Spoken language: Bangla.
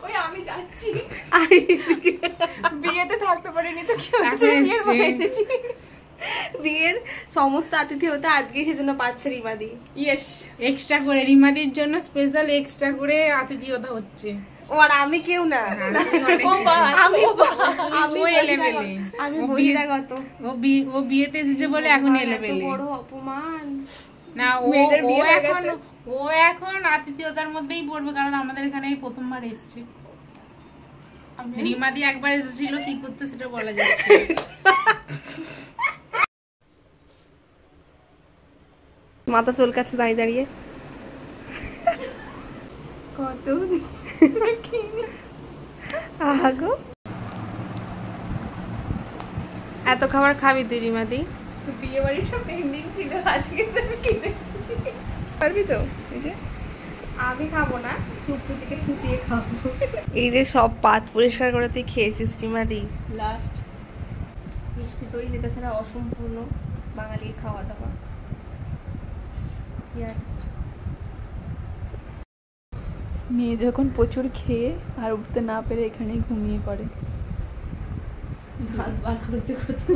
ওই আমি যাচ্ছি বিয়েতে থাকতে পারিনি তো কি এসেছি। বিয়ের সমস্ত আতিথেয়তা আজকে সেজন্য পাচ্ছে রিমাদি। ইয়েস, এক্সট্রা করে রিমাদির জন্য স্পেশাল এক্সট্রা করে আতিথেয়তা হচ্ছে। আর আমি কেউ না, আমি বহিরাগত। ও বিয়েতে এসেছে বলে এখন এলেবেলে। বড় অপমান না, ও এখন আতিথেয়তার মধ্যেই পড়বে, কারণ আমাদের এখানে প্রথমবার এসেছে। রিমাদি একবার এসেছিল, কি করতে সেটা বলা যাচ্ছে। মাথা চুলকাচ্ছে দাঁড়িয়ে দাঁড়িয়ে। কত আগো এত খাবার খাবি তুই রিমাদি? বিয়ে বাড়িটা পেন্ডিং ছিল, আজকে আমি খেতে এসেছি। পারবি তো? এই যে আমি খাবো না, টুকটু থেকে ঠুসিয়ে খাবো। এই যে সব পাত পরিষ্কার করে তুই খেয়েছিস রিমাদি। লাস্ট মিষ্টি দই, যেটা ছাড়া অসম্পূর্ণ বাঙালির খাওয়া দাওয়া। মেয়ে যখন প্রচুর খেয়ে আর উঠতে না পেরে এখানেই ঘুমিয়ে পড়ে। ভাত বার করতে করতে